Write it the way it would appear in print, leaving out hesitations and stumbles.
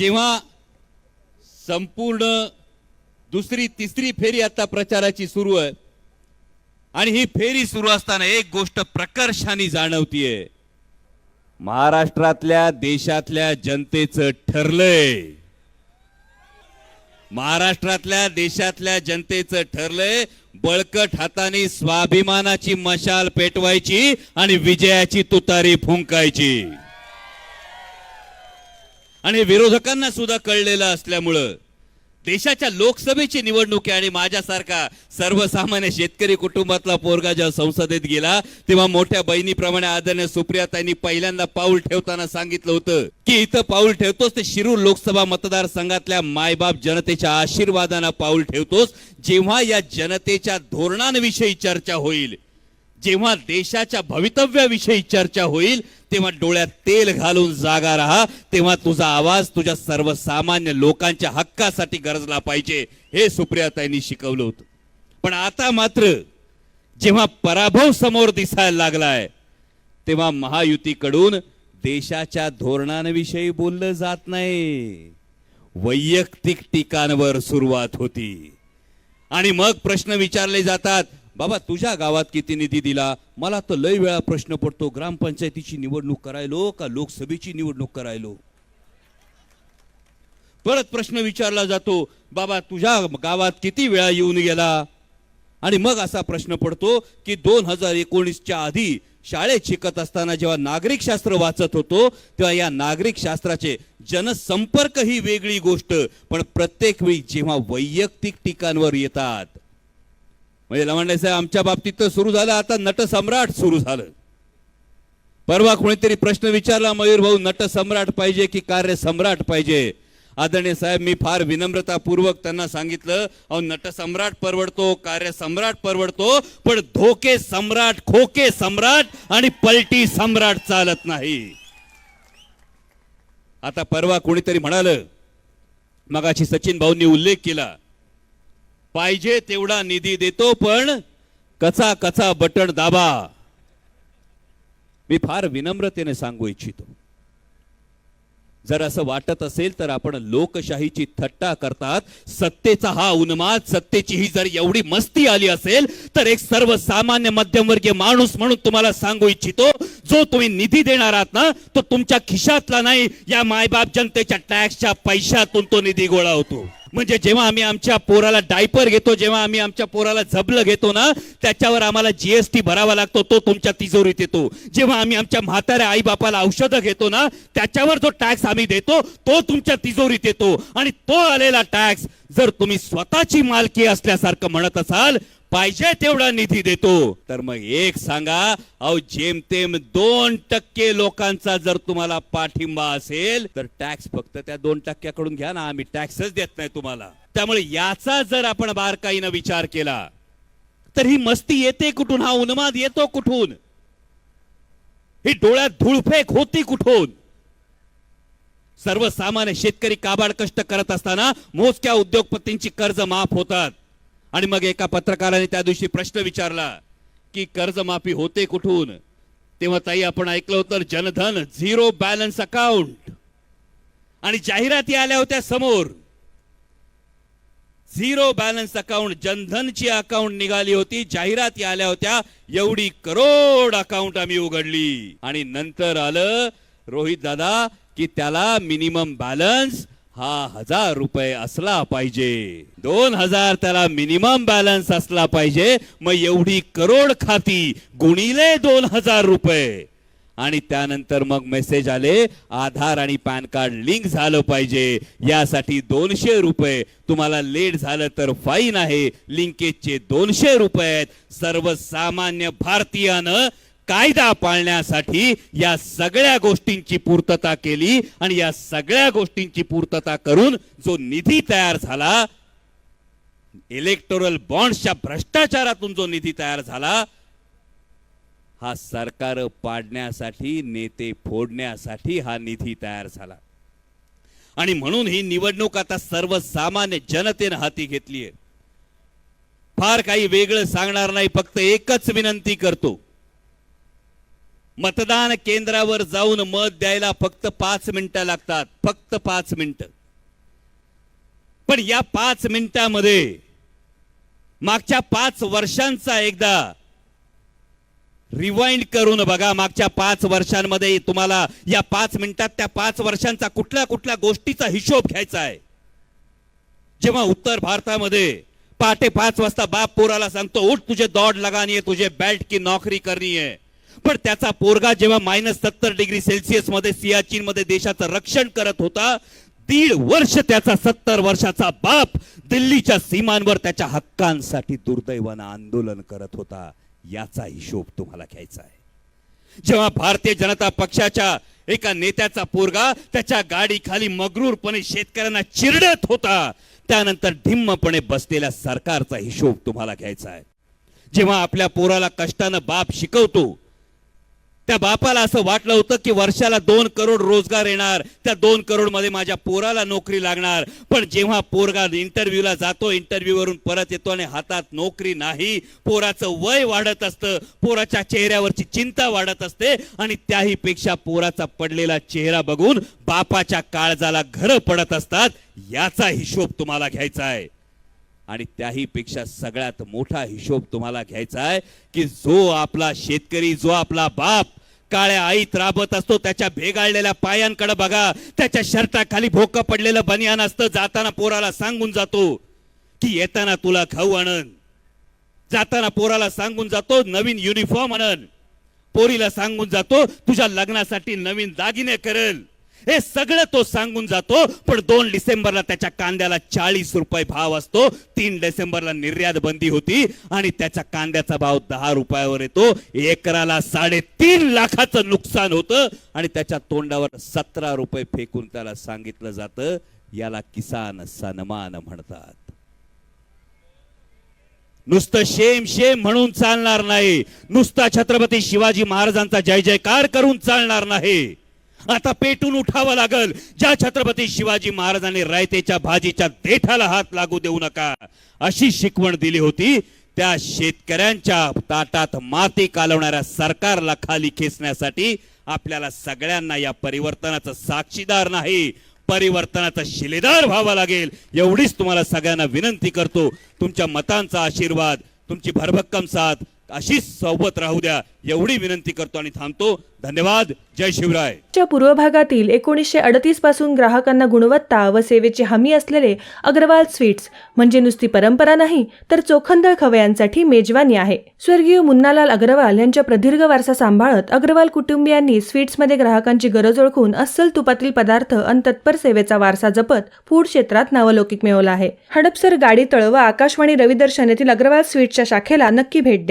जेव्हा संपूर्ण दुसरी तिसरी फेरी आता प्रचाराची सुरू आहे आणि ही फेरी सुरू असताना एक गोष्ट प्रकर्षाने जाणवतीये, महाराष्ट्रातल्या देशातल्या जनतेचं ठरलंय, महाराष्ट्रातल्या देशातल्या जनतेचं ठरलंय बळकट हाताने स्वाभिमानाची मशाल पेटवायची आणि विजयाची तुतारी फुंकायची. आणि विरोधकांना सुद्धा कळलेलं असल्यामुळं देशाच्या लोकसभेची निवडणूक आहे आणि माझ्यासारखा सर्वसामान्य शेतकरी कुटुंबातला पोरगा जेव्हा संसदेत गेला तेव्हा मोठ्या बहिणीप्रमाणे आदरणीय सुप्रियाताईंनी पहिल्यांदा पाऊल ठेवताना सांगितलं होतं की इथं पाऊल ठेवतोस ते शिरूर लोकसभा मतदारसंघातल्या मायबाप जनतेच्या आशीर्वादानं पाऊल ठेवतोस. जेव्हा या जनतेच्या धोरणांविषयी चर्चा होईल, जेव्हा देशाच्या भवितव्याविषयी चर्चा होईल, तेव्हा डोळ्यात तेल घालून जागा राहा. तेव्हा तुझा आवाज तुझ्या सर्वसामान्य लोकांच्या हक्कासाठी गरजला पाहिजे, हे सुप्रियाताईंनी शिकवलं होतं. पण आता मात्र जेव्हा पराभव समोर दिसायला लागलाय तेव्हा महायुतीकडून देशाच्या धोरणांविषयी बोललं जात नाही, वैयक्तिक टीकांवर सुरुवात होती. आणि मग प्रश्न विचारले जातात, बाबा तुझ्या गावात किती निधी दिला? मला तर लय वेळा प्रश्न पडतो, ग्रामपंचायतीची निवडणूक करायलो का लोकसभेची निवडणूक करायलो? परत प्रश्न विचारला जातो, बाबा तुझ्या गावात किती वेळा येऊन गेला? आणि मग असा प्रश्न पडतो की 2019च्या आधी शाळेत शिकत असताना जेव्हा नागरिक शास्त्र वाचत होतो तेव्हा या नागरिक शास्त्राचे जनसंपर्क ही वेगळी गोष्ट, पण प्रत्येक वेळी जेव्हा वैयक्तिक टीकांवर येतात, म्हणजे लवंडे साहेब आमच्या बाबतीत तर सुरू झालं, आता नटसम्राट सुरू झालं. परवा कोणीतरी प्रश्न विचारला, मयूर भाऊ नटसम्राट पाहिजे की कार्यसम्राट पाहिजे? आदरणीय साहेब मी फार विनम्रतापूर्वक त्यांना सांगितलं, अहो नटसम्राट परवडतो, कार्यसम्राट परवडतो, पण धोके सम्राट, खोके सम्राट आणि पलटी सम्राट चालत नाही. आता परवा कोणीतरी म्हणालं, मगाशी सचिन भाऊंनी उल्लेख केला, पाहिजे तेवढा निधी देतो पण कचा कचा बटन दाबा. मी फार विनम्रतेने सांगू इच्छितो, जर असं वाटत असेल तर आपण लोकशाहीची थट्टा करतात, सत्तेचा हा उन्माद, सत्तेची ही जर एवढी मस्ती आली असेल तर एक सर्वसामान्य मध्यमवर्गीय माणूस म्हणून तुम्हाला सांगू इच्छितो, जो तुम्ही निधी देणार आहात ना तो तुमच्या खिशातला नाही, या मायबाप जनतेच्या टॅक्सच्या पैशातून तो निधी गोळा होतो. म्हणजे जेव्हा आम्ही आमच्या पोराला डायपर घेतो, जेव्हा आम्ही आमच्या पोराला झबलं घेतो ना, त्याच्यावर आम्हाला जीएसटी भरावा लागतो, तो तुमच्या तिजोरीत येतो. जेव्हा आम्ही आमच्या म्हाताऱ्या आई बापाला औषधं घेतो ना, त्याच्यावर जो टॅक्स आम्ही देतो तो तुमच्या तिजोरीत येतो. आणि तो आलेला टॅक्स जर तुम्ही स्वतःची मालकी असल्यासारखं म्हणत असाल, पाहिजे तेवढा निधी देतो, तर मग एक सांगा, अहो जेमतेम 2% लोकांचा जर तुम्हाला पाठिंबा असेल तर टॅक्स फक्त त्या 2%कडून घ्या ना, आम्ही टॅक्सच देत नाही तुम्हाला. त्यामुळे याचा जर आपण बारकाईनं विचार केला तर ही मस्ती येते कुठून, हा उन्माद येतो कुठून, ही डोळ्यात धूळफेक होती कुठून? सर्वसामान्य शेतकरी काबाड कष्ट करत असताना मोजक्या उद्योगपतींची कर्ज माफ होतात. आणि मग एका पत्रकाराने त्या दिवशी प्रश्न विचारला की कर्जमाफी होते कुठून? तेव्हा ताई आपण ऐकलं होतं जनधन झिरो बॅलन्स अकाउंट, आणि जाहिराती आल्या होत्या समोर, झिरो बॅलन्स अकाउंट, जनधनची अकाउंट निघाली होती, जाहिराती आल्या होत्या, एवढी करोड अकाउंट आम्ही उघडली. आणि नंतर आलं रोहित दादा की त्याला मिनिमम बॅलन्स हा 1000 रुपये असला पाहिजे, 2000 त्याला मिनिमम बॅलन्स असला पाहिजे. मग एवढी करोड खाती गुणिले 2000 रुपये, आणि त्यानंतर मग मेसेज आले आधार आणि पॅन कार्ड लिंक झालं पाहिजे, यासाठी 200 रुपये, तुम्हाला लेट झालं तर फाईन आहे, लिंकेजचे 200 रुपये आहेत. सर्वसामान्य भारतीयानं कायदा पाळण्यासाठी या सगळ्या गोष्टींची पूर्तता केली, आणि या सगळ्या गोष्टींची पूर्तता करून जो निधी तयार झाला, इलेक्टोरल बॉन्ड्सच्या भ्रष्टाचारातून जो निधी तयार झाला, हा सरकार पाडण्यासाठी, नेते फोडण्यासाठी हा निधी तयार झाला. आणि म्हणून ही निवडणूक आता सर्वसामान्य जनतेने हाती घेतलीये. फार काही वेगळं सांगणार नाही, फक्त एकच विनंती करतो, मतदान केंद्रावर जाऊन मत द्यायला फक्त 5 मिनिटं लागतात, फक्त 5 मिनिटं. पण या 5 मिनिटांमध्ये मागच्या 5 वर्षांचा एकदा रिवाइंड करून बघा. मागच्या 5 वर्षांमध्ये तुम्हाला या 5 मिनिटात त्या 5 वर्षांचा कुठल्या कुठल्या गोष्टीचा हिशोब घ्यायचा आहे. जेव्हा उत्तर भारतामध्ये पहाटे 5 वाजता बाप पोराला सांगतो, उठ तुझे दौड़ लगानी है, तुझे बेल्ट की नौकरी करनी है. पण त्याचा पोरगा जेव्हा -70 डिग्री सेल्सिअस मध्ये सियाचीन मध्ये देशाचं रक्षण करत होता, 1.5 वर्ष त्याचा 70 वर्षाचा बाप दिल्लीच्या सीमांवर त्याच्या हक्कांसाठी दुर्दैवानं आंदोलन करत होता. याचा हिशोब तुम्हाला घ्यायचा आहे. जेव्हा भारतीय जनता पक्षाच्या एका नेत्याचा पोरगा त्याच्या गाडी खाली मगरूरपणे शेतकऱ्यांना चिरडत होता, त्यानंतर ढिम्मपणे बसलेल्या सरकारचा हिशोब तुम्हाला घ्यायचा आहे. जेव्हा आपल्या पोराला कष्टानं बाप शिकवतो, त्या बापाला असं वाटलं होतं की वर्षाला 2 करोड रोजगार येणार, त्या 2 करोड मध्ये माझ्या पोराला नोकरी लागणार. पण जेव्हा पोरगा इंटरव्ह्यूला जातो, इंटरव्ह्यूवरून परत येतो आणि हातात नोकरी नाही, पोराचं वय वाढत असतं, पोराच्या चेहऱ्यावरची चिंता वाढत असते आणि त्याही पेक्षा पोराचा पडलेला चेहरा बघून बापाच्या काळजाला घरं पडत असतात. याचा हिशोब तुम्हाला घ्यायचा आहे. आणि त्याही पेक्षा सगळ्यात मोठा हिशोब तुम्हाला घ्यायचा आहे की जो आपला शेतकरी, जो आपला बाप काळ्या आईत राबत असतो, त्याच्या भेगाळलेल्या पायांकडे बघा. त्याच्या शर्टाखाली भोकं पडलेलं बनियान असतं. जाताना पोराला सांगून जातो की येताना तुला खाऊ आणन, जाताना पोराला सांगून जातो नवीन युनिफॉर्म आणन, पोरीला सांगून जातो तुझ्या लग्नासाठी नवीन दागिने करेल. हे सगळं तो सांगून जातो. पण 2 डिसेंबरला त्याच्या कांद्याला 40 रुपये भाव असतो. 3 डिसेंबरला निर्यात बंदी होती आणि त्याच्या कांद्याचा भाव 10 रुपयावर येतो. एकराला 3.5 लाखाचं नुकसान होतं आणि त्याच्या तोंडावर 17 रुपये फेकून त्याला सांगितलं जातं, याला किसान सन्मान म्हणतात. नुसतं शेम शेम म्हणून चालणार नाही, नुसता छत्रपती शिवाजी महाराजांचा जय जयकार करून चालणार नाही. आता पेटून उठावं लागल. ज्या छत्रपती शिवाजी महाराजांनी रायतेच्या भाजीच्या देठाला हात लागू देऊ नका अशी शिकवण दिली होती, त्या शेतकऱ्यांच्या ताटात माती कालवणाऱ्या सरकारला खाली खेचण्यासाठी आपल्याला सगळ्यांना या परिवर्तनाचा साक्षीदार नाही, परिवर्तनाचा शिलेदार व्हावा लागेल. एवढीच तुम्हाला सगळ्यांना विनंती करतो. तुमच्या मतांचा आशीर्वाद, तुमची भरभक्कम साथ अशीच सोबत राहू द्या, एवढी विनंती करतो आणि थांबतो. धन्यवाद. जय शिवराय. च्या पूर्व भागातील 1938 पासून ग्राहकांना गुणवत्ता व सेवेची हमी असलेले अग्रवाल स्वीट्स म्हणजे नुसती परंपरा नाही तर चोखंदळ खवयांसाठी मेजवानी आहे. स्वर्गीय मुन्नालाल अग्रवाल यांच्या प्रदीर्घ वारसा सांभाळत अग्रवाल कुटुंबियांनी स्वीट्समध्ये ग्राहकांची गरज ओळखून अस्सल तुपातील पदार्थ आणि तत्पर सेवेचा वारसा जपत फूड क्षेत्रात नावलौकिक मिळवला आहे. हडपसर, गाडी तळ व आकाशवाणी रविदर्शन येथील अग्रवाल स्वीट्सच्या शाखेला नक्की भेट द्या.